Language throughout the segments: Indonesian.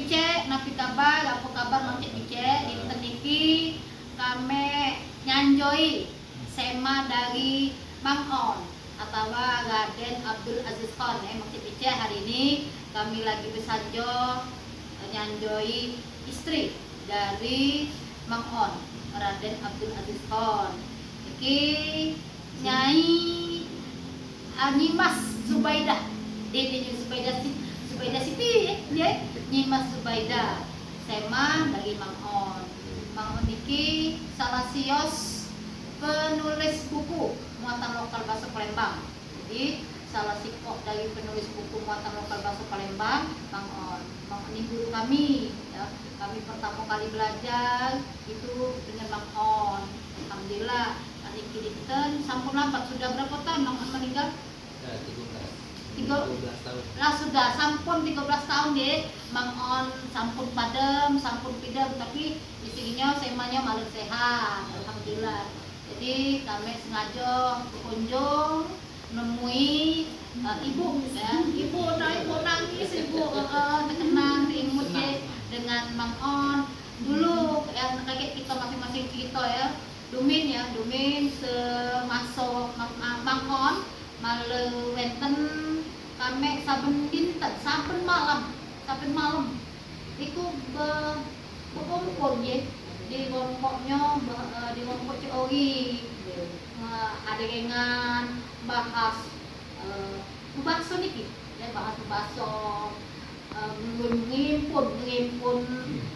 Pice, napi kabar, apa kabar Mang Cek Pice? Dinten niki kami nyanjoi sema dari Mang On atau Raden Abdul Aziz Khan ya Mang Cek Pice. Hari ini kami lagi bersanjo nyanjoi istri dari Mang On, Raden Abdul Aziz Khan. Iki Nyai Nyimas Zubaidah, Zubaidah Siti ya, Nyimas Zubaidah sema dari Mang On. Mang On iki salah sios penulis buku muatan lokal bahasa Palembang. Jadi salah sikoh dari penulis buku muatan lokal bahasa Palembang, Mang On. Mang On ini guru kami ya. Kami pertama kali belajar itu dengan Mang On. Alhamdulillah niki dinten sampun lambat. Sudah berapa tahun Mang On meninggal? 13 tahun. Lah sudah sampun 13 tahun deh. Mang On sampun padem, sampun pidem, tapi istrinya semanya malah sehat. Alhamdulillah. Jadi kami sengaja berkunjung nemui ibu ya. Ibu nangis, ibu terkenang diimut dengan Mang On. Dulu yang kakek kita masing-masing cerita ya. Dumin semasuk Mang On malu wenten kami saben dinten, saben malam iku berkumpul ya di kelompoknya di kelompok Ciogi adegengan bahas bakso niki ya, bahas bakso ngimpun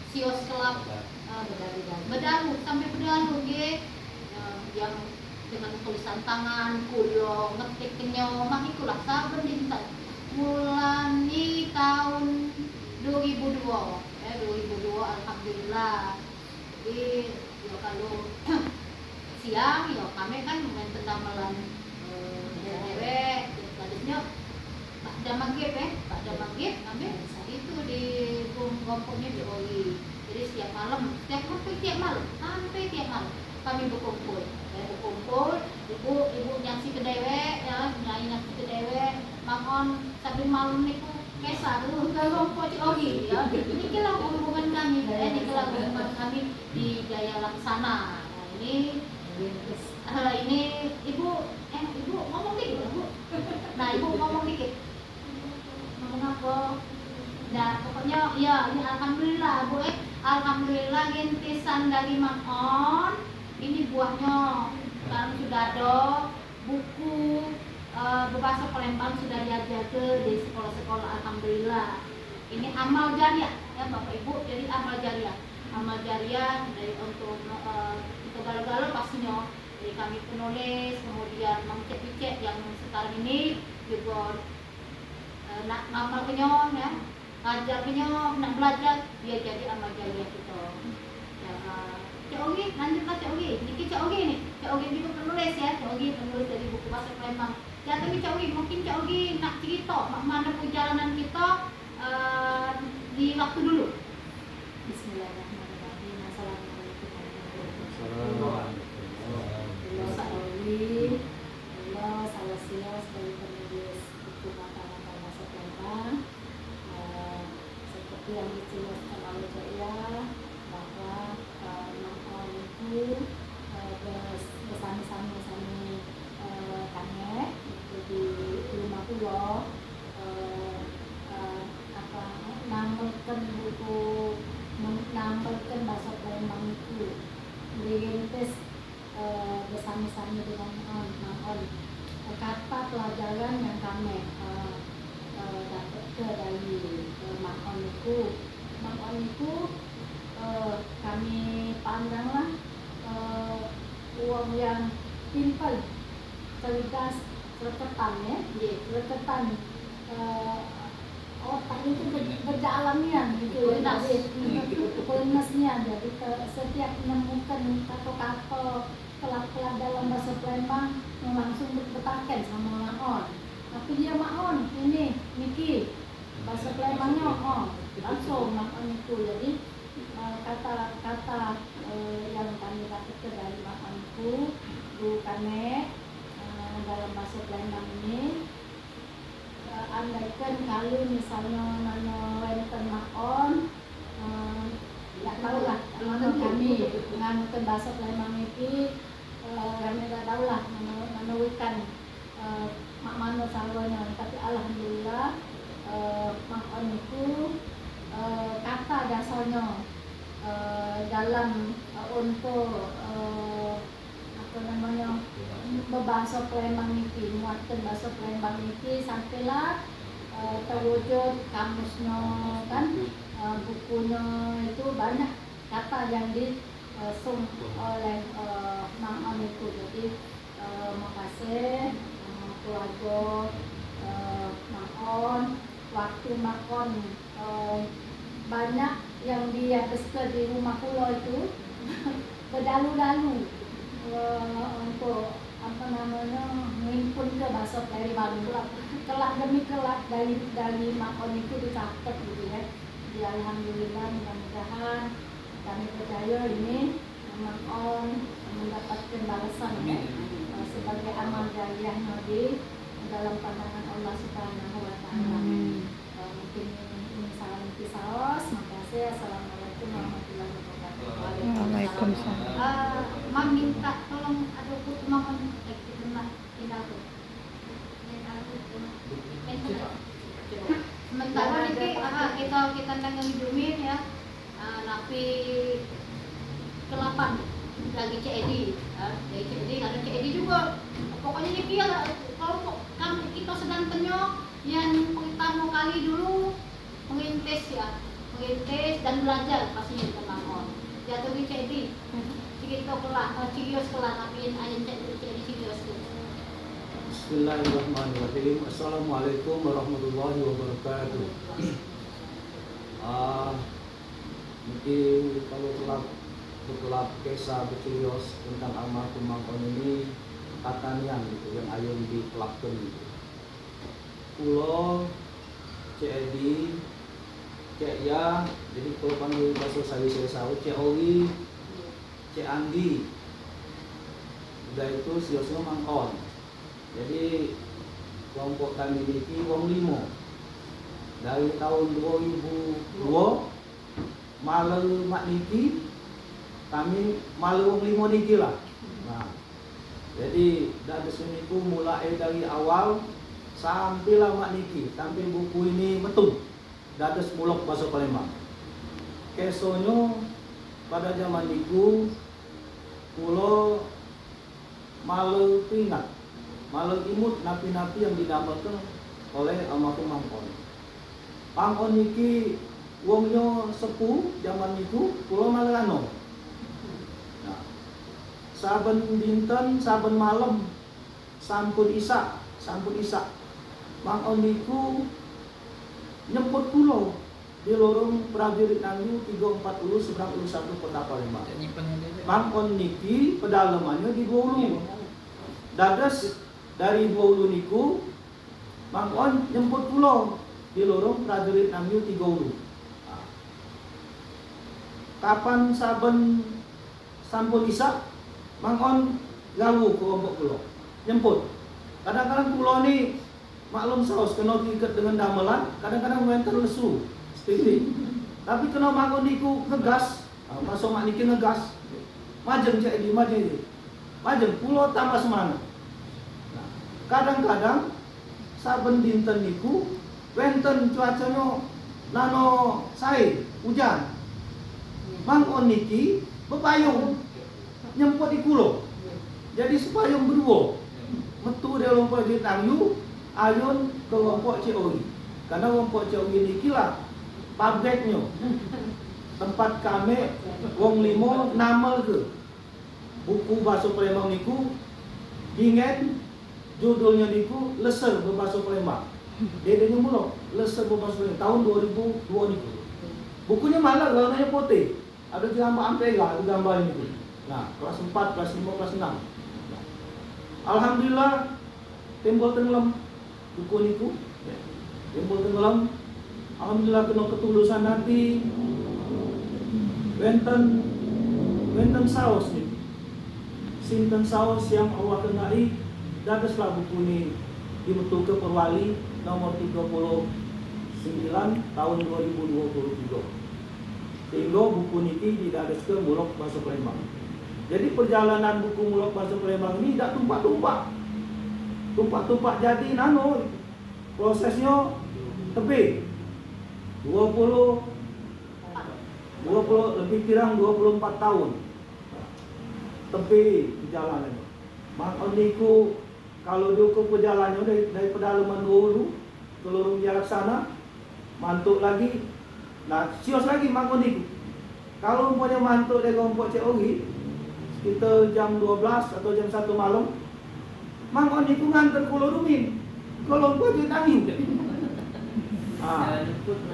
sios kelap bedalu sampai bedalu ya, yang dengan tulisan tangan kulo ngetik kenyomah itulah saben dinten bulan di tahun 2002 ya 2002 alhamdulillah. Jadi ya kalau siang ya kami kan main tendamelan dewek tadinya Pak Maghrib kami itu di kelompoknya di Oli. Jadi setiap malam sampai tiap malam kami berkumpul ibu nyaksi ke dewek ya, nyai nyaksi ke dewek Mang On sampai malam niku kesah dulu ke kelompok Ciogi ya. Niki lah hubungan kami ya, niki lah hubungan kami di Jaya Laksana. Nah ini ibu ngomong dikit bu. Nah ibu ngomong dikit. Ngomong apa? Nah pokoknya ya ini alhamdulillah bu alhamdulillah rintisan dari Mang On. Ini buahnya sekarang sudah ada buku berbahasa Palembang sudah diajar di sekolah-sekolah. Alhamdulillah ini amal jariah ya Bapak Ibu. Jadi amal jariah dari untuk kita galau-galau pastinya dari kami penulis, kemudian Mang Cek Pice yang sekarang ini juga nak ngamal kenyon ya, ngajar kenyon, nak belajar dia jadi amal jariah kita ya. Cik Ogi, lanjutlah Cik Ogi. Niki Cik Ogi nih. Cik Ogi juga penulis ya. Cik Ogi penulis dari buku bahasa Palembang. Jadi Cik Ogi, mungkin Cik Ogi nak cerita mana perjalanan kita di waktu dulu. Bismillahirrahmanirrahim. Assalamualaikum warahmatullahi wabarakatuh. Allah salah sios dari penulis buku mata-mata bahasa Palembang. Seperti yang dijelaskan oleh saya bahwa bersama-sama kami itu di rumah pulau nambakan bahasa Palembang itu dirintis bersama-sama dengan Mang On. Kata pelajaran yang kami dapat dari Mang On itu kami pandanglah uang yang simple, cerdas, reketan ya, reketan otak itu berjalanian gitu ya, pelenasnya. Jadi setiap menemukan kata-kata kelak-kelak dalam bahasa Palembang yang langsung bertaken sama Mang On. Tapi dia Mang On ini Niki bahasa Palembangnya langsung Mang On itu. Jadi kata-kata yang kami dapatkan dari Mang On itu kami dalam bahasa Palembang ini andaikan kalau misalnya wenten Mang On tidak tahu lah kami menganukan bahasa Palembang ini kami tidak tahu lah menuikan mak mano salwanya, tapi alhamdulillah mak on itu kata dasarnya dalam untuk apa namanya berbahasa Palembang ini, muatkan bahasa Palembang ini sampailah terwujud kamusnya kan, bukunya itu banyak kata yang disum oleh Mang On itu. Jadi makasih keluarga Mang On, waktu Mang On banyak yang dia besker di rumah pulau itu berdalu-dalu untuk apa namanya mengimpun ke bahasa Palembang, kelak demi kelak dari makon itu dicatat gitu ya. Jadi alhamdulillah, mudah-mudahan kami percaya ini makon mendapatkan balasan ya, sebagai amal jariah Nabi dalam pandangan Allah Subhanahu wa taala. Mungkin ini salam kisaos. Makasih. Assalamualaikum warahmatullahi wabarakatuh. Waalaikumsalam. Mam minta tolong ada buku Mam tidak tuh. Sementara ini kita tengah hidumin ya, napi ke-8 lagi CED, dari CED ada CED juga. Pokoknya ini biar kelompok kami kita sedang penyok yang pertama kali dulu mengintes ya, mengintes dan belajar pastinya tentang on. Jatuh di CED, kita kelak cios kelak napiin ayam CED cios tuh. Bismillahirrahmanirrahim. Assalamualaikum warahmatullahi wabarakatuh. Mungkin kalau telah kisah bercirios tentang almarhum Mang On ini katanya gitu yang ayo dikelakkan gitu. Pulau CED, Cek Ya, jadi kalau panggil bahasa saya sawu Cek Oli, Cek Andi, udah itu siosnya Mang On. Jadi kelompok kami ini wong 5 dari tahun 2002 malu mak niki kami malu wong 5 niki lah. Nah, jadi dari seniku mulai dari awal sampailah mak niki sampai buku ini metu dados mulok bahasa Palembang. Kesonyo pada zaman niku pulau malu pingat, malu imut napi-napi yang didamaikan oleh almarhum Mang On. Mang On niki wongnya sepuh zaman niku pulau Malano. Nah, saben dinten saben malam sampun isak Mang On niku nyemput pulau di lorong prajurit Nangyu 340 seberang 1 Kota Palembang. Mang On niki pedalamannya di Bolu. Dadas dari Bolu niku Mang On nyemput pulau di lorong prajurit Nangyu 3 Ulu. Nah, kapan sampun isak Mang On gawu ke ombok pulau nyemput. Kadang-kadang pulau ini maklum saus kena diikat dengan damelan, kadang-kadang menter lesu seperti. Tapi kena Mang On niku ngegas, masuk mak niki ngegas. Majeng cek di majeng pulau tambah semangat. Nah, kadang-kadang saben dinten niku wenten cuacanya nano sae hujan. Mang On niki bepayung nyempot di kulo. Jadi sepayung berdua. Metu dia lompat di Nangyu, ayun ke lompok Cioi. Karena lompok Cioi niki lah pabriknya. Tempat kami wong 5 namel ke. Buku bahasa Palembang niku dingen judulnya niku Leser berbahasa Palembang. Dedenya mulu Leser berbahasa Palembang tahun 2002 niku. Bukunya malah warnanya putih. Ada gambar ampega, ada gambar ini. Nah, kelas 4, kelas 5, kelas 6. Nah, alhamdulillah timbul tenggelam buku niku. Timbul tenggelam. Alhamdulillah kena ketulusan hati. Wenten saus nih. Sinten saus yang Allah kenai dadaslah buku ini dimetu ke Perwali nomor 39 tahun 2023. sehingga buku niki didadoskeun Mulok Basa Palembang. Jadi perjalanan buku Mulok Basa Palembang ini tidak tumpak-tumpak jadi nano, prosesnya tebih 20 lebih kurang 24 tahun tebih perjalanan. Maka niku kalau diukur perjalanannya dari pedalaman dulu ke Lorong Jalaksana, mantuk lagi, nah sios lagi maka niku. Kalau umpamanya mantuk dari Gompok Ceogi, kita jam 12 atau jam 1 malam, maka niku nganter ke Lurumin, kalau Gompok Ceogi.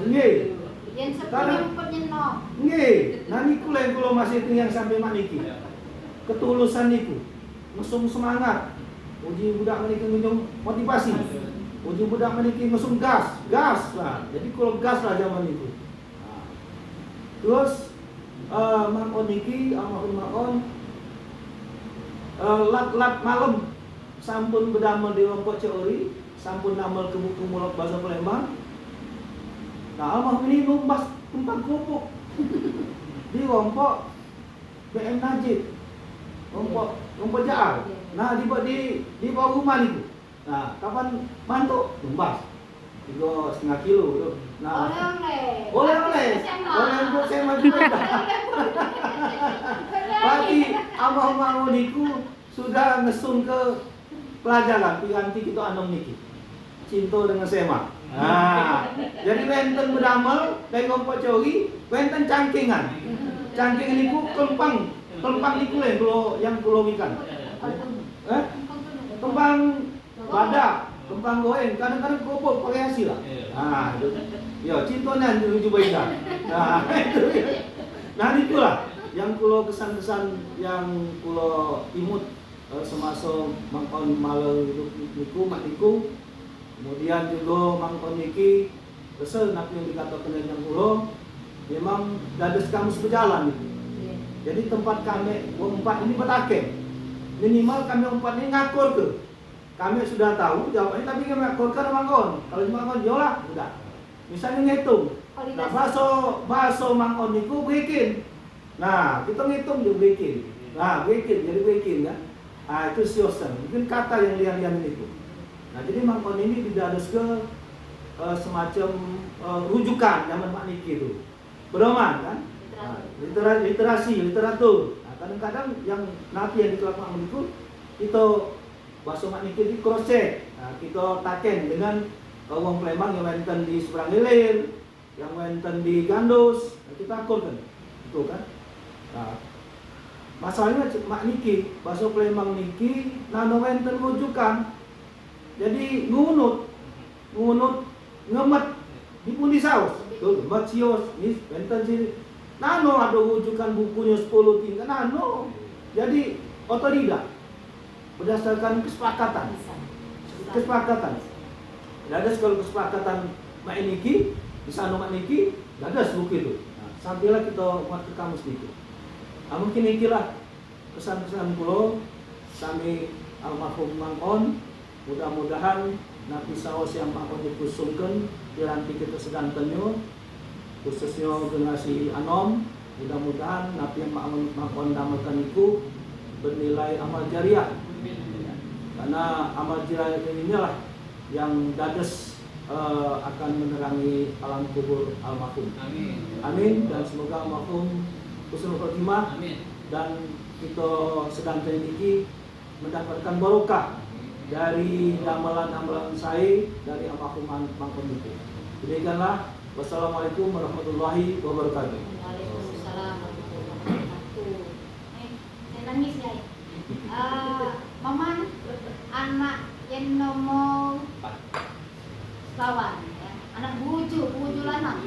Nggih. Yang sepenuhnya penyenok. Nggih, nah niku lain kula masih yang sampai mak niki. Ketulusan niku, mesum semangat. Uji budak meniki ngunjung motivasi. Uji budak meniki mesum gas lah. Jadi kalau gas lah zaman itu. Nah. Terus Mang On niki almarhum lat malam sampun berdamel di Lompok Ceori, sampun damel ke buku Mulok Basa Palembang. Nah, almarhum ini numbas tumpang kerupuk di Lompok BM Najib, Lompok Jaal. Nah, di bawah rumah itu. Nah, kapan mantuk tumbas 3,5 kilo tu. Nah, oleh-oleh untuk saya maju. Berarti almarhum niku sudah ngesun ke pelajaran piranti kita anom niki. Cinta dengan sema. Nah, jadi wenten berdamel dari Lompok Ceori, wenten cangkingan. Cangkingan niku kelempang niku le yang kulo ikan. Kembang badak, kembang goreng, kadang-kadang kerupuk pakai hasil lah. Nah, itu. Ya, cintanya menuju baikan. Nah, itu. Nah, itulah yang kulo kesan-kesan yang kulo imut semasa mangkon malam niku mak niku. Kemudian juga mangkon niki kesel nak yang dikatakan dengan kulo memang dados kamus berjalan gitu. Jadi tempat kami empat ini bertakek. Minimal kami empat ini ngakur ke. Kami sudah tahu jawabannya tapi kami ngakur ke mangkon. Kalau mangkon yolah udah. Misalnya ngitung. Nah, baso mangkon niku bikin. Nah, kita ngitung dia bikin. Nah, bikin jadi bikin kan. Nah, itu siosan. Mungkin kata yang lian-lian itu. Nah, jadi mangkon ini didados ke semacam rujukan zaman Mak Niki itu. Pedoman kan? Nah, literasi, literatur. Nah, kadang-kadang yang napi yang dikeluarkan Mak Niki itu bahasa Mak Niki di cross check. Nah, kita taken dengan wong Palembang yang wenten di seberang hilir, yang wenten di Gandus, nah, kita akur kan. Itu kan. Nah, masalahnya Mak Niki, bahasa Palembang niki nano wenten rujukan. Jadi ngunut ngemet di pundi saus. Tuh, ngemet sios, nih benten sini. Nano ada rujukan bukunya 10 tingkat nano. Jadi otodidak berdasarkan kesepakatan. Ada kalau kesepakatan Mak Niki, di sana Mak Niki, ada buku itu. Nah, sampailah kita buat ke kamus itu. Nah, mungkin ikilah kesan-kesan pulau sami almarhum Mang On. Mudah-mudahan napi saos yang Mang On dikusungkan piranti kita sedantenyo khususnya generasi anom. Mudah-mudahan napi yang Mang On damelkan itu bernilai amal jariah. Karena amal jariah inilah yang dados akan menerangi alam kubur almarhum. Amin. Dan semoga almarhum husnul khotimah. Dan kita sedang ini mendapatkan barokah dari amalan-amalan saya dari almarhum Mang On itu. Demikianlah. Wassalamualaikum warahmatullahi wabarakatuh. Waalaikumsalam warahmatullahi wabarakatuh. Saya nangis guys. Maman anak yang nomor lawan ya. Anak buju lanang.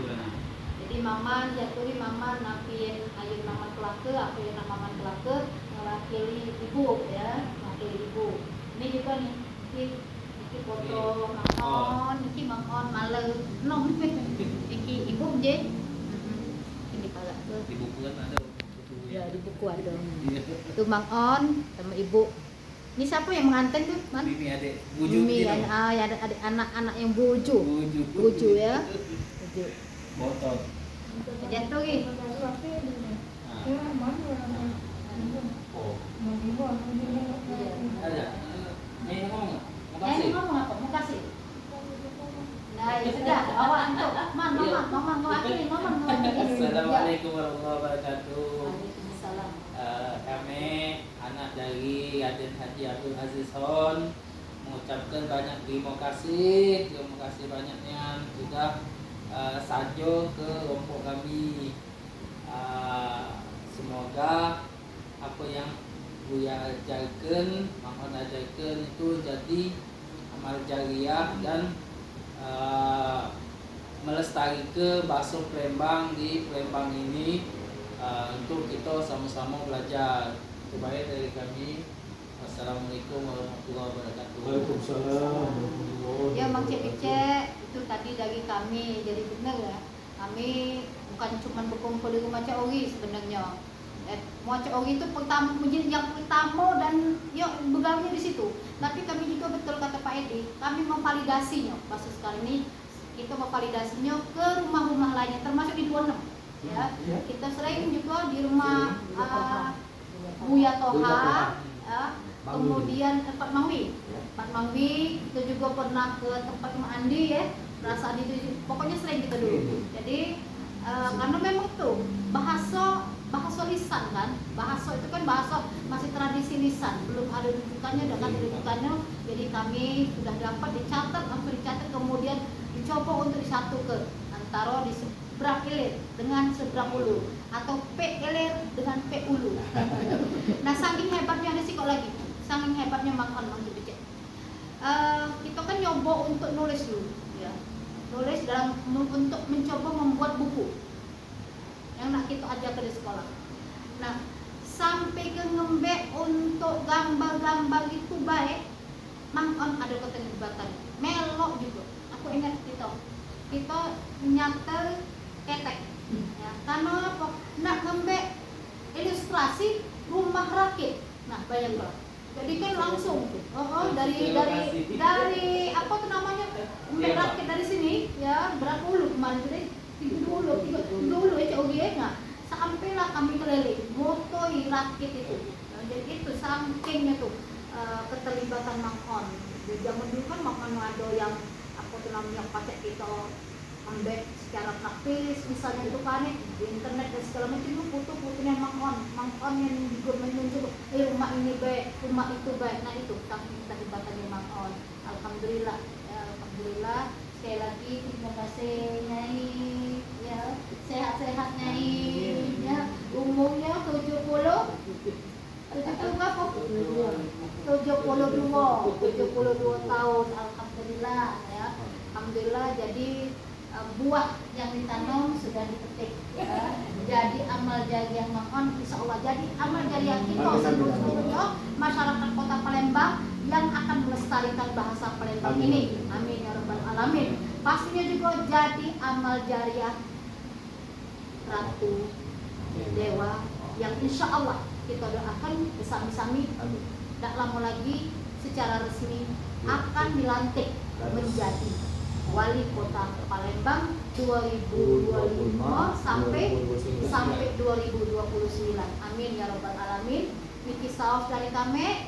Jadi maman jatuhi maman napien ayun maman kelake, aku yang maman kelake mewakili ibu ya, mewakili ibu. Ini juga nih, ini foto Mang On malam nom. Iki ibu je. Ini pala ke. Di buku kan ada. Ya di buku ada. Itu Mang On sama ibu. Ini siapa yang mengantin tuh, Man? Mimi adik buju. Mimi ya, ada adik anak-anak yang buju. Buju ya. Buju. Botol. Jatuh lagi. Oh. Iya. Ada. Ini ngomong. Ini Makasih. ngomong apa? Mau kasih? Nah, ya sudah, bawa untuk Maman mewakili. Assalamualaikum warahmatullahi wabarakatuh. Waalaikumsalam. Kami anak dari Raden Haji Abdul Aziz Hon mengucapkan banyak terima kasih banyaknya sudah sajo ke kelompok kami. Semoga apa yang Buya ajarkan, Mahon ajarkan itu jadi amal jariah dan melestarikan bahasa Palembang di Palembang ini untuk kita sama-sama belajar. Terbaik dari kami. Wassalamualaikum warahmatullahi wabarakatuh. Waalaikumsalam. Ya Mang Cek itu tadi dari kami, jadi benar ya. Kami bukan cuma berkumpul di rumah Cik Ori sebenarnya. Mau Cik Ori itu yang pertama dan yuk begalnya di situ. Tapi kami juga betul kata Pak Edi, kami memvalidasinya. Kasus kali ini kita memvalidasinya ke rumah-rumah lainnya, termasuk di 26. Ya, kita sering juga di rumah Buya Toha, kemudian tempat Mangwi. Pak Mangwi kita juga pernah ke tempat Mak Andi ya, rasa itu pokoknya sering kita dulu. Jadi karena memang tuh bahasa lisan kan, bahasa itu kan bahasa masih tradisi lisan, belum ada rujukannya, dengan rujukannya. Jadi kami sudah dapat dicatat, langsung dicatat, kemudian dicoba untuk disatukan antara di seberang ilir dengan seberang ulu atau P ilir dengan P ulu. Nah saking hebatnya ada sih kok lagi, saking hebatnya makan Cek. Kita kan nyoba untuk nulis dulu, ya, nulis dalam untuk mencoba membuat buku yang nak kita ajarkan di sekolah. Nah sampai ke ngembek untuk gambar-gambar itu baik, Mang ada keterlibatan, melok juga. Aku ingat kita nyatel ketek, ya, karena apa? Nak ngembek ilustrasi rumah rakit. Nah bayangkan. Jadi kan langsung, dari apa tuh namanya, rakit dari sini, ya berapa ulu kemarin jadi 3 ulu ya Cik Ogi ya, nah, sampailah kami keliling, motoi rakit itu. Nah, jadi itu sampingnya tuh keterlibatan Mang. Di zaman dulu kan Mang ada yang apa tuh namanya pakai kita ambek secara praktis, misalnya itu kan di internet dan segala macam itu foto-fotonya Mang yang juga menunjuk rumah ini baik, rumah itu baik. Nah itu saking keterlibatannya Mang. Alhamdulillah, ya, alhamdulillah. Sekali lagi terima kasih Nyai, ya, sehat-sehat Nyai, ya, umurnya 72 tahun, alhamdulillah ya. Alhamdulillah jadi buah yang ditanam sudah dipetik, ya. Jadi amal jariah Mang, insya Allah jadi amal jariah kita seluruhnya masyarakat Kota Palembang yang akan melestarikan bahasa Palembang ini. Amin ya rabbal alamin. Pastinya juga jadi amal jariah Ratu Dewa yang insya Allah kita doakan bersama-sama tidak lama lagi secara resmi akan dilantik menjadi Wali Kota Palembang 2025 sampai 2029. Amin ya rabbal alamin. Niki saus dari kami.